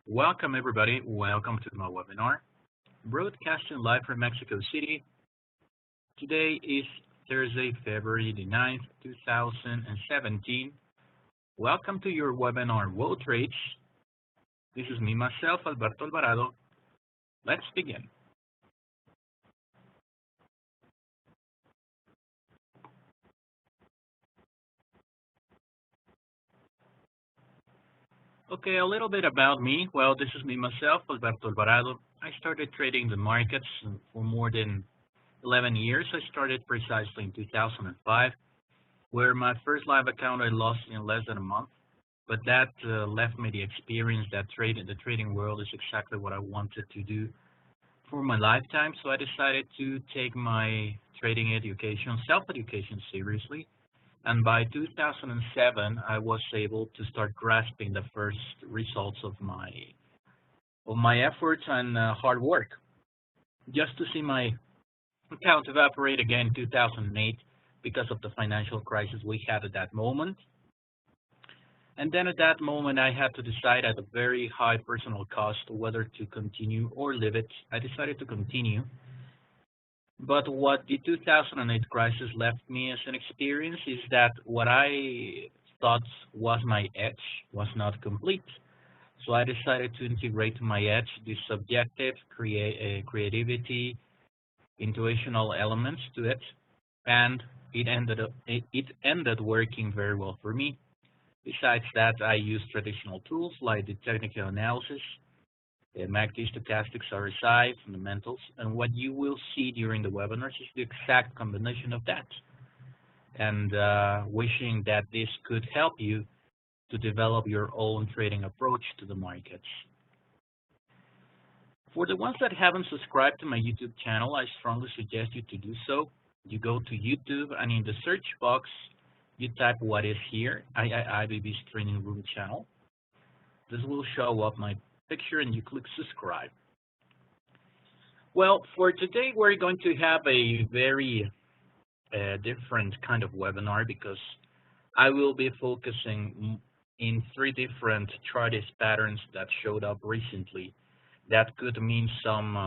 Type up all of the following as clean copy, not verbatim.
Welcome, everybody. Welcome to my webinar, broadcasting live from Mexico City. Today is Thursday, February the 9th, 2017. Welcome to your webinar, WoW Trades. This is me, myself, Alberto Alvarado. Let's begin. Okay, a little bit about me. Well, this is me, myself, Alberto Alvarado. I started trading the markets for more than 11 years. I started precisely in 2005, where my first live account I lost in less than a month. But that left me the experience that the trading world is exactly what I wanted to do for my lifetime. So I decided to take my trading education, self-education seriously. And by 2007, I was able to start grasping the first results of my efforts and hard work. Just to see my account evaporate again in 2008 because of the financial crisis we had at that moment. And then at that moment, I had to decide at a very high personal cost whether to continue or leave it. I decided to continue. But what the 2008 crisis left me as an experience is that what I thought was my edge was not complete. So I decided to integrate my edge, the subjective creativity, intuitional elements to it, and it ended working very well for me. Besides that, I use traditional tools like the technical analysis, MACD, stochastics, RSI, fundamentals, and what you will see during the webinars is the exact combination of that. And wishing that this could help you to develop your own trading approach to the markets. For the ones that haven't subscribed to my YouTube channel, I strongly suggest you to do so. You go to YouTube and in the search box, you type what is here, IBB's Training Room channel. This will show up my picture and you click subscribe. Well, for today, we're going to have a very different kind of webinar because I will be focusing in three different chartist patterns that showed up recently that could mean some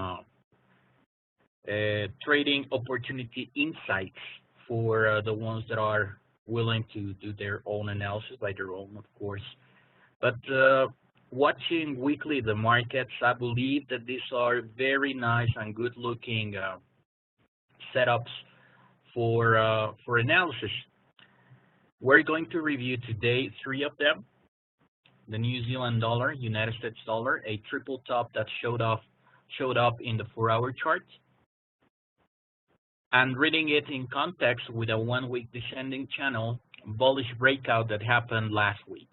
trading opportunity insights for the ones that are willing to do their own analysis by their own, of course. But watching weekly the markets, I believe that these are very nice and good-looking setups for analysis. We're going to review today three of them: the New Zealand dollar, United States dollar, a triple top that showed up in the 4-hour chart, and reading it in context with a 1-week descending channel bullish breakout that happened last week.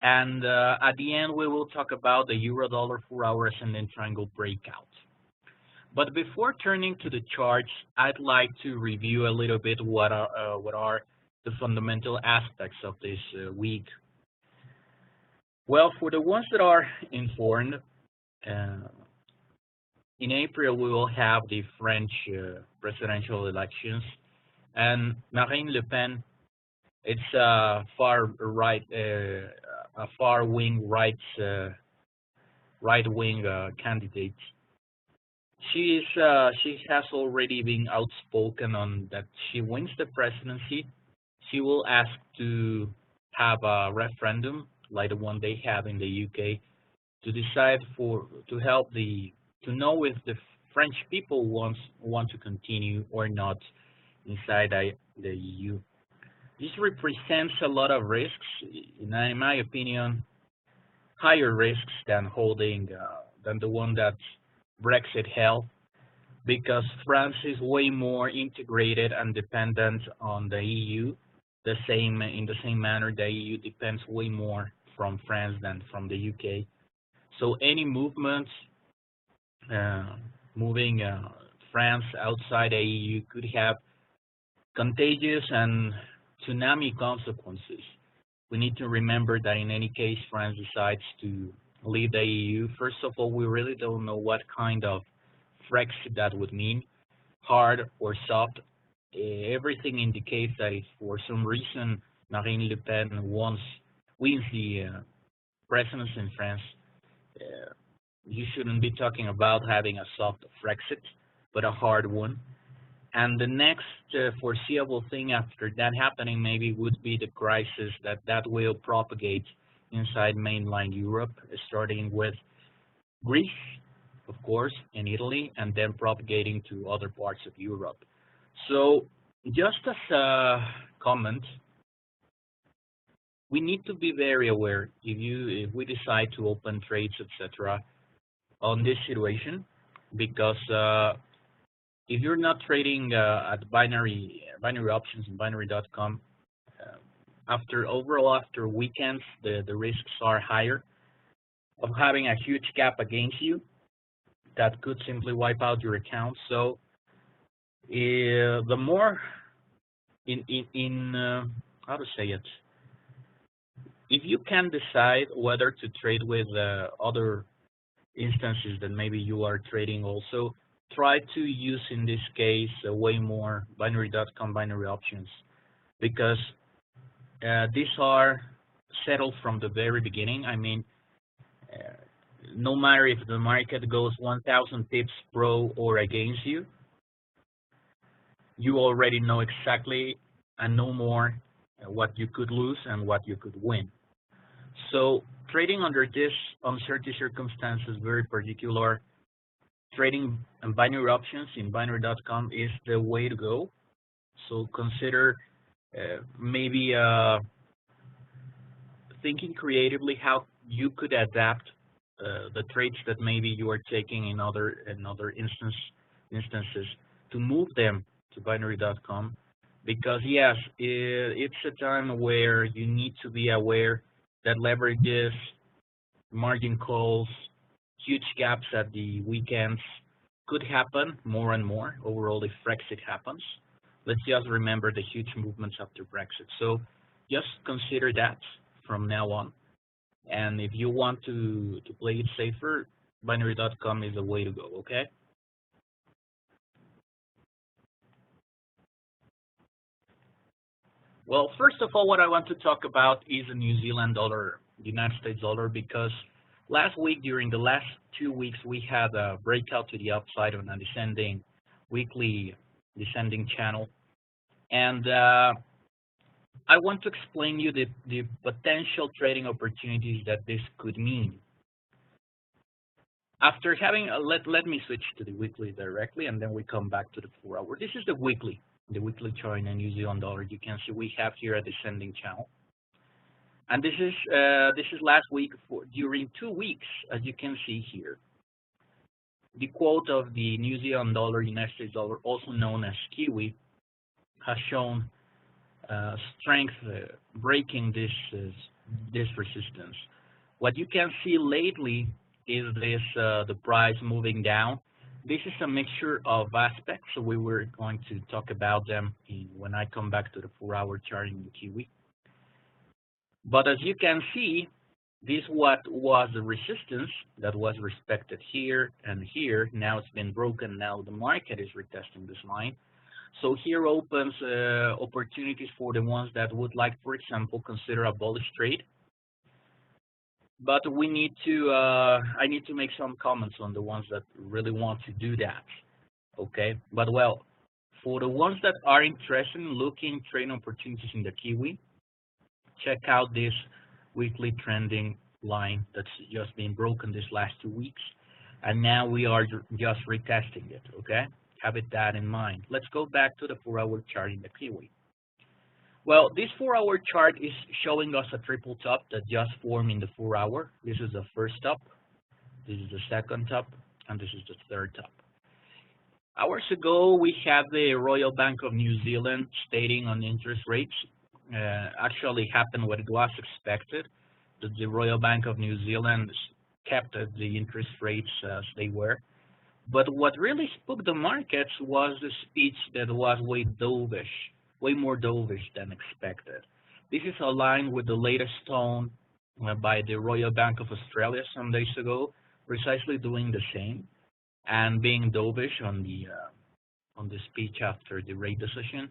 And at the end, we will talk about the euro-dollar 4-hour ascending triangle breakout. But before turning to the charts, I'd like to review a little bit what are the fundamental aspects of this week. Well, for the ones that are informed, in April, we will have the French presidential elections, and Marine Le Pen, it's a far-wing right-wing candidate. She has already been outspoken on that she wins the presidency. She will ask to have a referendum like the one they have in the UK to decide to know if the French people want to continue or not inside the EU. This represents a lot of risks, in my opinion, higher risks than the one that Brexit held, because France is way more integrated and dependent on the EU. In the same manner, the EU depends way more from France than from the UK. So any movement moving France outside the EU could have contagious and tsunami consequences. We need to remember that in any case France decides to leave the EU, first of all, we really don't know what kind of Brexit that would mean, hard or soft. Everything indicates that if for some reason Marine Le Pen wins the presidency in France, Uh, you shouldn't be talking about having a soft Brexit, but a hard one. And the next foreseeable thing after that happening maybe would be the crisis that will propagate inside mainland Europe, starting with Greece, of course, and Italy, and then propagating to other parts of Europe. So, just as a comment, we need to be very aware if we decide to open trades, etc., on this situation, because if you're not trading at binary options and binary.com, uh, after weekends, the risks are higher of having a huge gap against you that could simply wipe out your account. So the more in how to say it, if you can decide whether to trade with other instances that maybe you are trading also, try to use in this case way more binary.com binary options because these are settled from the very beginning. I mean, uh, no matter if the market goes 1,000 pips pro or against you, you already know exactly and no more what you could lose and what you could win. So trading under this uncertain circumstances, very particular, trading and binary options in binary.com is the way to go. So consider maybe thinking creatively how you could adapt the trades that maybe you are taking in other instances to move them to binary.com because yes, it's a time where you need to be aware that leverages, margin calls, huge gaps at the weekends could happen more and more overall if Brexit happens. Let's just remember the huge movements after Brexit. So just consider that from now on. And if you want to play it safer, binary.com is the way to go, okay? Well, first of all, what I want to talk about is the New Zealand dollar, United States dollar, because last week, during the last 2 weeks, we had a breakout to the upside on a weekly descending channel. And I want to explain you the potential trading opportunities that this could mean. After having, let me switch to the weekly directly, and then we come back to the 4 hour. This is the weekly chart in the New Zealand dollar. You can see we have here a descending channel. And this is last week during 2 weeks, as you can see here. The quote of the New Zealand dollar, United States dollar, also known as Kiwi, has shown strength breaking this resistance. What you can see lately is the price moving down. This is a mixture of aspects, so we were going to talk about them when I come back to the 4 hour chart in the Kiwi. But as you can see, this what was the resistance that was respected here and here. Now it's been broken. Now the market is retesting this line. So here opens opportunities for the ones that would like, for example, consider a bullish trade. But we need to, I need to make some comments on the ones that really want to do that. Okay, but well, for the ones that are interested in looking trading opportunities in the Kiwi, check out this weekly trending line that's just been broken this last 2 weeks. And now we are just retesting it, okay? Have that in mind. Let's go back to the 4 hour chart in the Kiwi. Well, this 4 hour chart is showing us a triple top that just formed in the 4 hour. This is the first top, this is the second top, and this is the third top. Hours ago, we had the Royal Bank of New Zealand stating on interest rates. Actually happened what it was expected, that the Royal Bank of New Zealand kept the interest rates as they were. But what really spooked the markets was the speech that was way more dovish than expected. This is aligned with the latest tone by the Royal Bank of Australia some days ago, precisely doing the same and being dovish on the speech after the rate decision.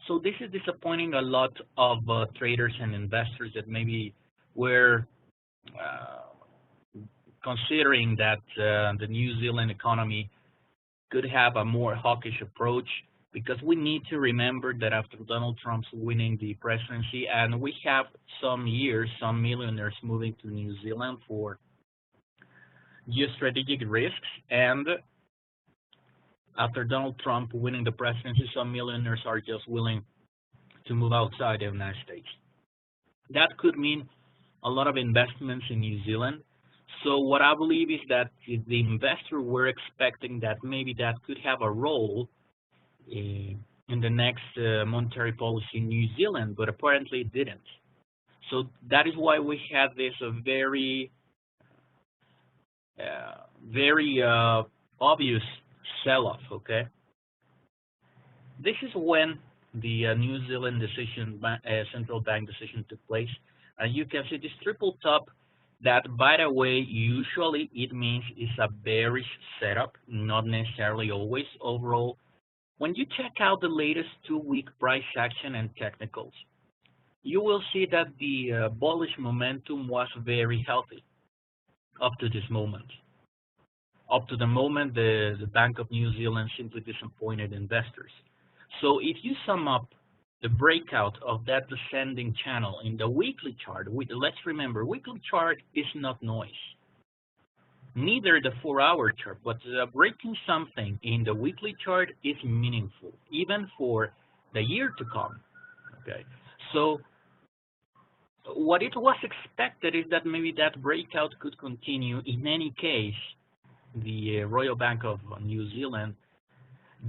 So this is disappointing a lot of traders and investors that maybe were uh, considering that the New Zealand economy could have a more hawkish approach, because we need to remember that after Donald Trump's winning the presidency, and we have some years, some millionaires moving to New Zealand for geostrategic risks, and after Donald Trump winning the presidency, some millionaires are just willing to move outside the United States. That could mean a lot of investments in New Zealand. So what I believe is that the investor were expecting that maybe that could have a role in the next monetary policy in New Zealand, but apparently it didn't. So that is why we had this very obvious sell-off. Okay, this is when the New Zealand central bank decision took place, and you can see this triple top. That, by the way, usually it means it's a bearish setup, not necessarily always. Overall, when you check out the latest 2-week price action and technicals, you will see that the bullish momentum was very healthy up to this moment. Up to the moment, the Bank of New Zealand simply disappointed investors. So if you sum up the breakout of that descending channel in the weekly chart, let's remember, weekly chart is not noise. Neither the 4-hour chart, but breaking something in the weekly chart is meaningful, even for the year to come. Okay, so what it was expected is that maybe that breakout could continue. In any case, the Royal Bank of New Zealand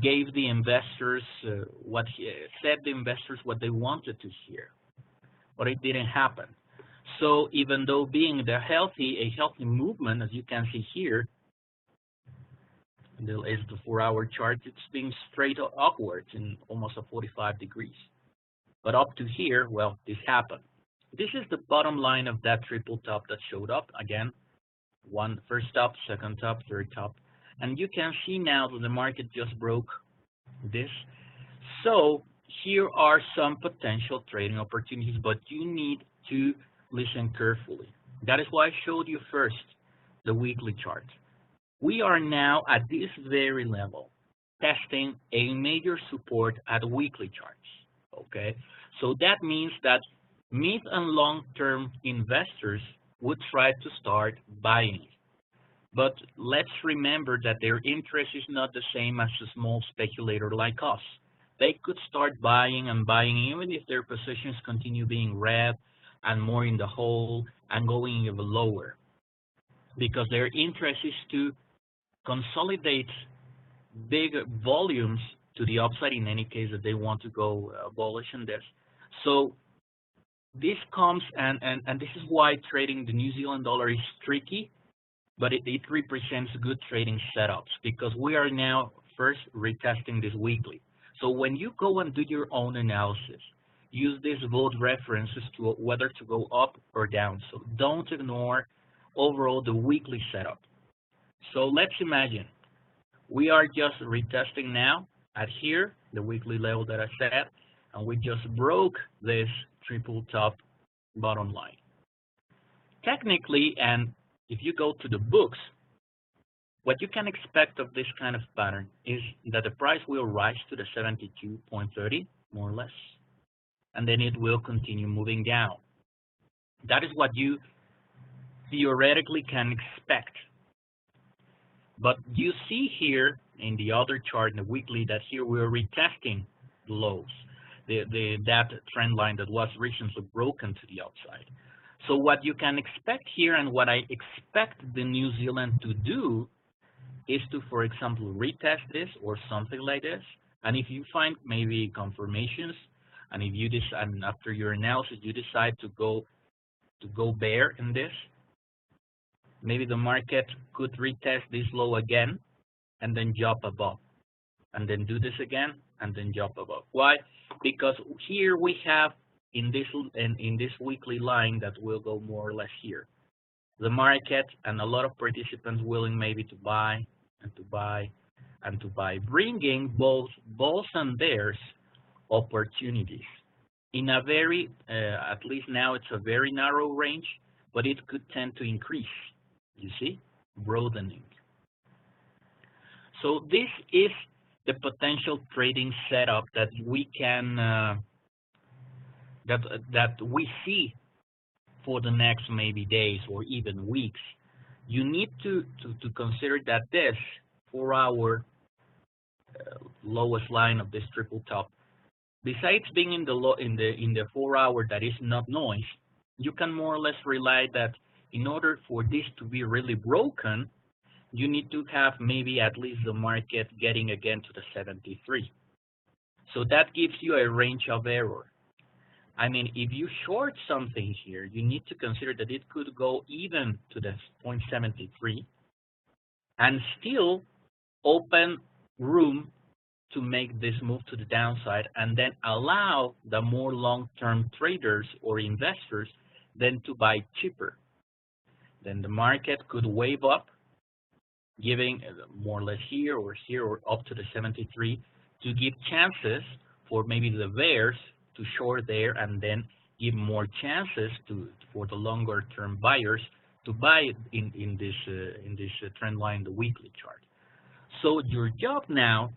gave the investors said the investors what they wanted to hear, but it didn't happen. So even though being a healthy movement, as you can see here, there is the 4-hour chart, it's being straight upwards in almost a 45 degrees. But up to here, well, this happened. This is the bottom line of that triple top that showed up again. First top, second top, third top. And you can see now that the market just broke this. So here are some potential trading opportunities, but you need to listen carefully. That is why I showed you first the weekly chart. We are now at this very level, testing a major support at weekly charts. Okay, so that means that mid and long-term investors would try to start buying. But let's remember that their interest is not the same as a small speculator like us. They could start buying and buying even if their positions continue being red and more in the hole and going even lower, because their interest is to consolidate big volumes to the upside in any case that they want to go bullish in this. So this comes, and this is why trading the New Zealand dollar is tricky, but it represents good trading setups, because we are now first retesting this weekly. So when you go and do your own analysis, use these both references to whether to go up or down. So don't ignore overall the weekly setup. So let's imagine we are just retesting now at here, the weekly level that I set, and we just broke this triple top bottom line. Technically, and if you go to the books, what you can expect of this kind of pattern is that the price will rise to the 72.30, more or less, and then it will continue moving down. That is what you theoretically can expect. But you see here in the other chart, in the weekly, that here we're retesting the lows, that trend line that was recently broken to the upside. So what you can expect here, and what I expect the New Zealand to do, is to, for example, retest this or something like this. And if you find maybe confirmations, and if you decide, and after your analysis, you decide to go bear in this, maybe the market could retest this low again and then jump above, and then do this again and then jump above. Why? Because here we have in this weekly line that will go more or less here, the market and a lot of participants willing maybe to buy and to buy and to buy, bringing both bulls and bears opportunities in a very, at least now it's a very narrow range, but it could tend to increase. You see? Broadening. So this is the potential trading setup that we can that that we see for the next maybe days or even weeks. You need to consider that this 4 hour lowest line of this triple top, besides being in the in the 4 hour that is not noise, you can more or less rely that in order for this to be really broken, you need to have maybe at least the market getting again to the 73. So that gives you a range of error. I mean, if you short something here, you need to consider that it could go even to the 0.73 and still open room to make this move to the downside and then allow the more long-term traders or investors then to buy cheaper. Then the market could wave up, giving more or less here or up to the 73 to give chances for maybe the bears to short there and then give more chances for the longer term buyers to buy in this trend line, the weekly chart. So your job now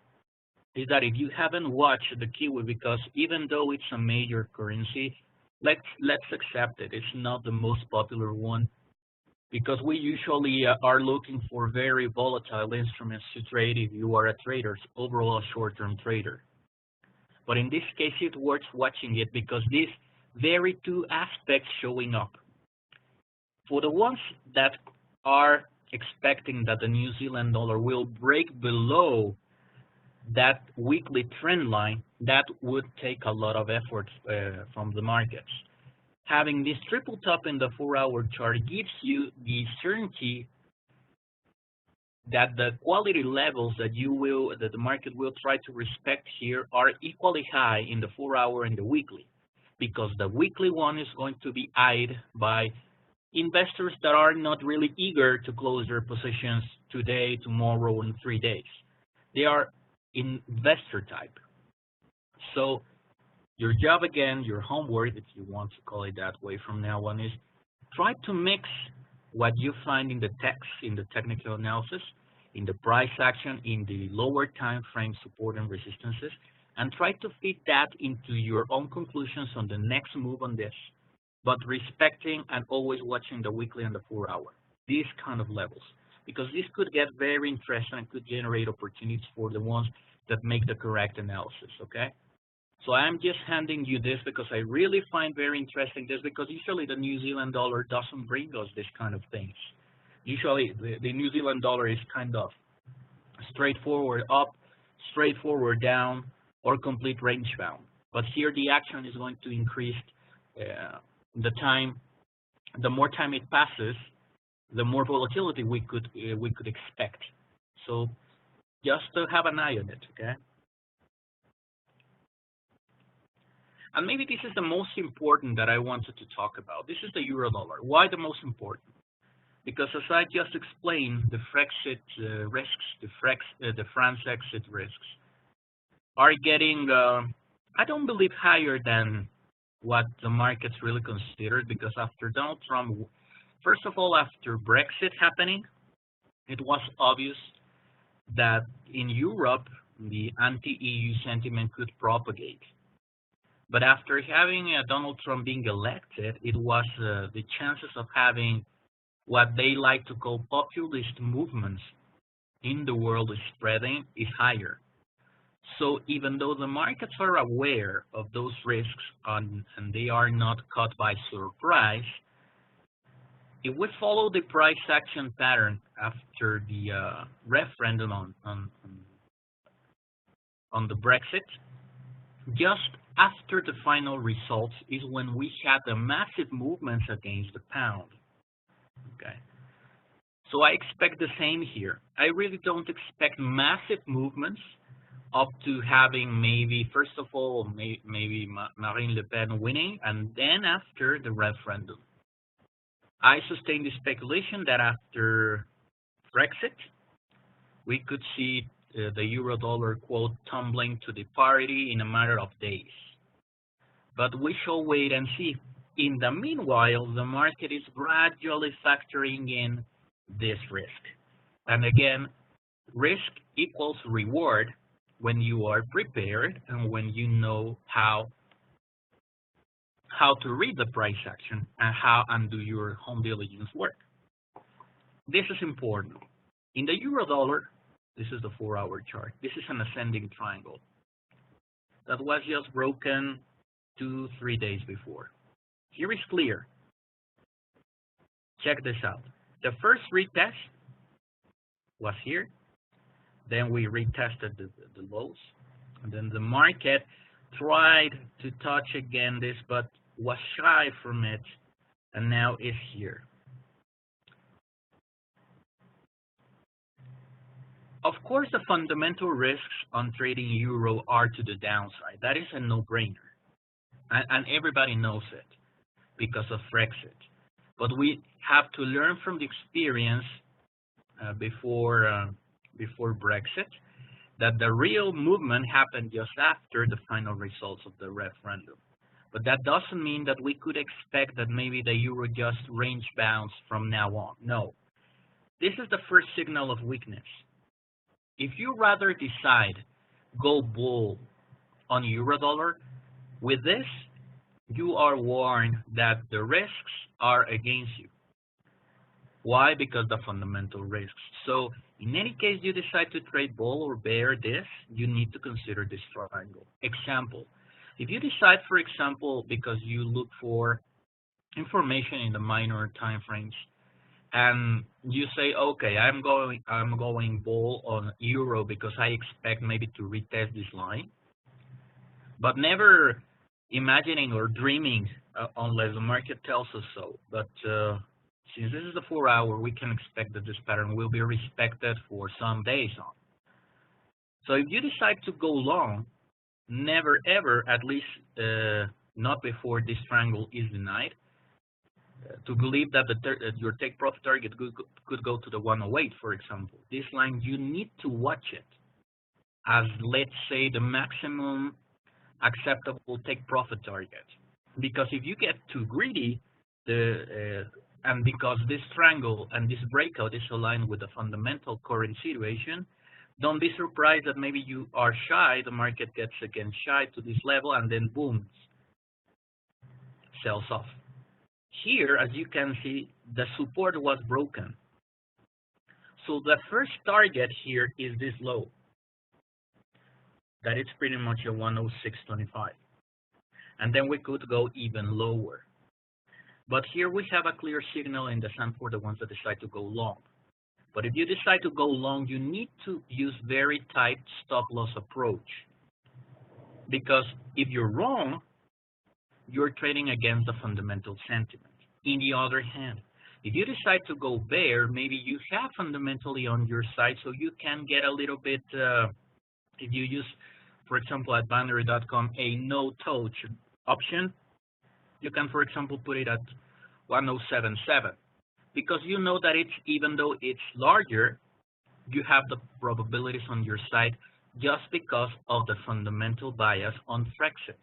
is that if you haven't watched the Kiwi, because even though it's a major currency, let's accept it. It's not the most popular one because we usually are looking for very volatile instruments to trade if you are a trader, overall a short-term trader. But in this case, it's worth watching it because these very two aspects showing up. For the ones that are expecting that the New Zealand dollar will break below that weekly trend line, that would take a lot of effort from the markets. Having this triple top in the 4 hour chart gives you the certainty that the quality levels that the market will try to respect here are equally high in the 4 hour and the weekly, because the weekly one is going to be eyed by investors that are not really eager to close their positions today, tomorrow, in 3 days. They are investor type. So your job again, your homework, if you want to call it that way from now on, is try to mix what you find in the text, in the technical analysis, in the price action, in the lower time frame support and resistances, and try to fit that into your own conclusions on the next move on this, but respecting and always watching the weekly and the 4 hour, these kind of levels, because this could get very interesting and could generate opportunities for the ones that make the correct analysis, okay? So I'm just handing you this because I really find very interesting this, because usually the New Zealand dollar doesn't bring us this kind of things. Usually the New Zealand dollar is kind of straightforward up, straightforward down, or complete range bound. But here the action is going to increase the more time it passes, the more volatility we could expect. So just to have an eye on it, okay? And maybe this is the most important that I wanted to talk about. This is the euro dollar. Why the most important? Because as I just explained, the Brexit risks, the France exit risks, are getting, I don't believe, higher than what the markets really considered. Because after Donald Trump, first of all, after Brexit happening, it was obvious that in Europe, the anti-EU sentiment could propagate. But after having Donald Trump being elected, it was the chances of having what they like to call populist movements in the world is spreading is higher. So even though the markets are aware of those risks and they are not caught by surprise, if we follow the price action pattern after the referendum on the Brexit, just after the final results is when we had the massive movements against the pound. Okay. So I expect the same here. I really don't expect massive movements up to having maybe, first of all, maybe Marine Le Pen winning, and then after the referendum. I sustain the speculation that after Brexit, we could see the euro-dollar quote tumbling to the parity in a matter of days. But we shall wait and see. In the meanwhile, the market is gradually factoring in this risk. And again, risk equals reward when you are prepared and when you know how to read the price action and how and do your home diligence work. This is important. In the euro dollar, this is the 4-hour chart. This is an ascending triangle that was just broken 2-3 days before. Here is clear. Check this out. The first retest was here. Then we retested the lows. And then the market tried to touch again this, but was shy from it, and now is here. Of course, the fundamental risks on trading euro are to the downside. That is a no-brainer, and everybody knows it because of Brexit. But we have to learn from the experience before Brexit that the real movement happened just after the final results of the referendum. But that doesn't mean that we could expect that maybe the euro just range bounds from now on. No. This is the first signal of weakness. If you rather decide go bull on euro dollar, with this, you are warned that the risks are against you. Why? Because the fundamental risks. So in any case you decide to trade bull or bear this, you need to consider this triangle. Example, if you decide, for example, because you look for information in the minor time frames, and you say, okay, I'm going bull on euro because I expect maybe to retest this line, but never imagining or dreaming unless the market tells us so. But since this is the 4-hour, we can expect that this pattern will be respected for some days on. So if you decide to go long, never ever, at least not before this triangle is denied, to believe that your take profit target could go to the 108, for example. This line, you need to watch it as, let's say, the maximum acceptable take profit target. Because if you get too greedy, and because this triangle and this breakout is aligned with the fundamental current situation, don't be surprised that maybe you are shy, the market gets again shy to this level, and then boom, sells off. Here, as you can see, the support was broken. So the first target here is this low. That is pretty much a 106.25. And then we could go even lower. But here we have a clear signal in the sun for the ones that decide to go long. But if you decide to go long, you need to use very tight stop loss approach. Because if you're wrong, you're trading against the fundamental sentiment. In the other hand, if you decide to go bear, maybe you have fundamentally on your side, so you can get a little bit, if you use, for example, at binary.com, a no-touch option, you can, for example, put it at 1077, because you know that it's, even though it's larger, you have the probabilities on your side just because of the fundamental bias on Brexit.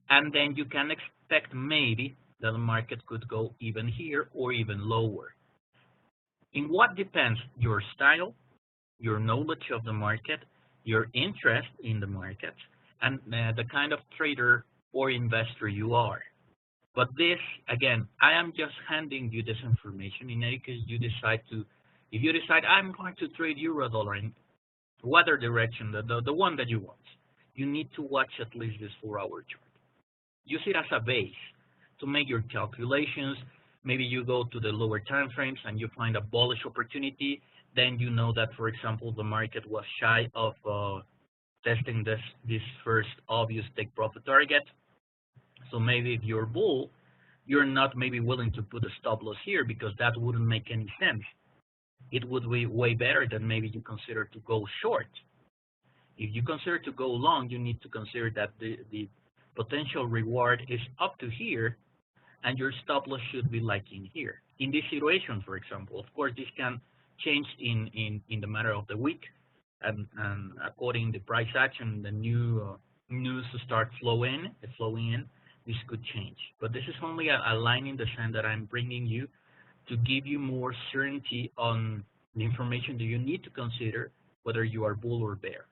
And then you can expect maybe that the market could go even here or even lower. In what depends? Your style, your knowledge of the market, your interest in the market, and the kind of trader or investor you are. But this, again, I am just handing you this information. In any case, you decide to, if you decide I'm going to trade euro dollar in whatever direction, the one that you want, you need to watch at least this 4-hour chart. Use it as a base to make your calculations. Maybe you go to the lower time frames and you find a bullish opportunity. Then you know that, for example, the market was shy of testing this first obvious take profit target. So maybe if you're bull, you're not maybe willing to put a stop loss here because that wouldn't make any sense. It would be way better than maybe you consider to go short. If you consider to go long, you need to consider that the potential reward is up to here, and your stop loss should be like in here. In this situation, for example, of course, this can change in the matter of the week, and according to the price action, the new news start flowing in, this could change. But this is only a line in the sand that I'm bringing you to give you more certainty on the information that you need to consider whether you are bull or bear.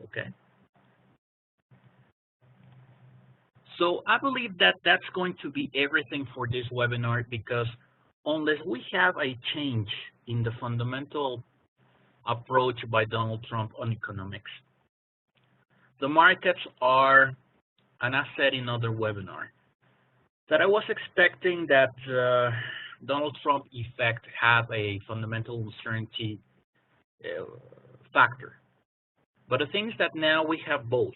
Okay? So I believe that that's going to be everything for this webinar, because unless we have a change in the fundamental approach by Donald Trump on economics, the markets are, and I said in other webinar, that I was expecting that Donald Trump effect have a fundamental uncertainty factor. But the thing is that now we have both.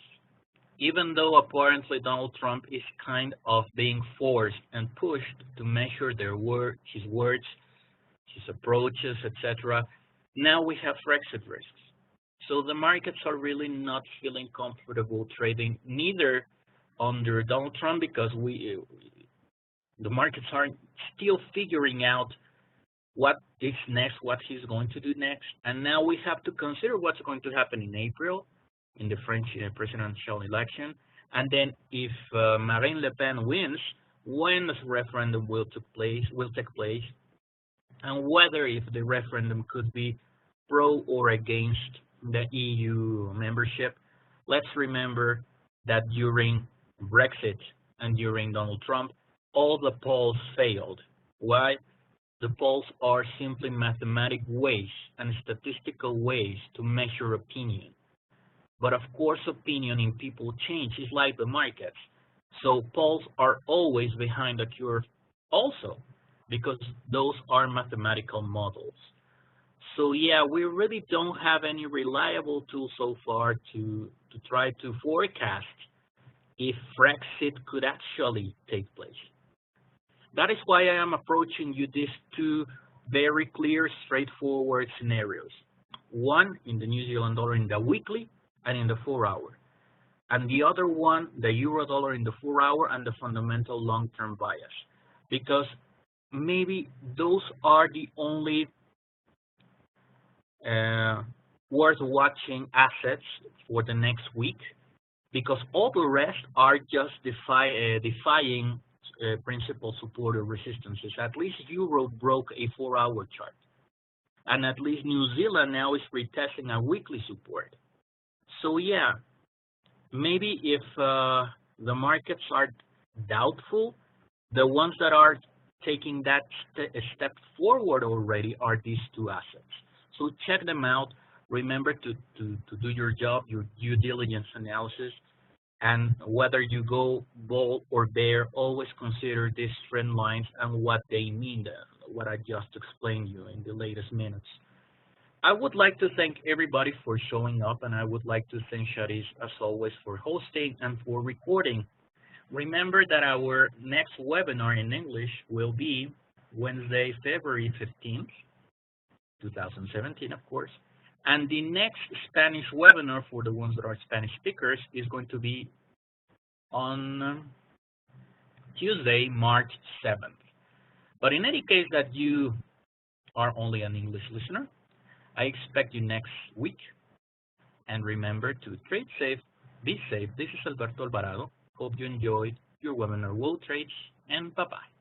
Even though apparently Donald Trump is kind of being forced and pushed to measure his words, his approaches, etc., now we have Brexit risks. So the markets are really not feeling comfortable trading neither under Donald Trump, because the markets are still figuring out what is next, what he's going to do next, and now we have to consider what's going to happen in April in the French presidential election, and then if Marine Le Pen wins, when the referendum will take place, and whether if the referendum could be pro or against the EU membership. Let's remember that during Brexit and during Donald Trump, all the polls failed. Why? The polls are simply mathematical ways and statistical ways to measure opinion. But of course, opinion in people change. It's like the markets. So polls are always behind the curve also, because those are mathematical models. So yeah, we really don't have any reliable tool so far to try to forecast if Brexit could actually take place. That is why I am approaching you these two very clear, straightforward scenarios. One in the New Zealand dollar in the weekly and in the 4-hour. And the other one, the euro dollar in the 4-hour and the fundamental long-term bias. Because maybe those are the only worth watching assets for the next week, because all the rest are just defying principal support or resistances. At least euro broke a 4-hour chart, and at least New Zealand now is retesting a weekly support. So yeah, maybe if the markets are doubtful, the ones that are taking that step forward already are these two assets. So check them out. Remember to do your job, your due diligence analysis, and whether you go bull or bear, always consider these trend lines and what they mean, what I just explained you in the latest minutes. I would like to thank everybody for showing up, and I would like to thank Sharice, as always, for hosting and for recording. Remember that our next webinar in English will be Wednesday, February 15th, 2017, of course. And the next Spanish webinar for the ones that are Spanish speakers is going to be on Tuesday, March 7th. But in any case that you are only an English listener, I expect you next week. And remember to trade safe, be safe. This is Alberto Alvarado. Hope you enjoyed your webinar WoW trades, and bye-bye.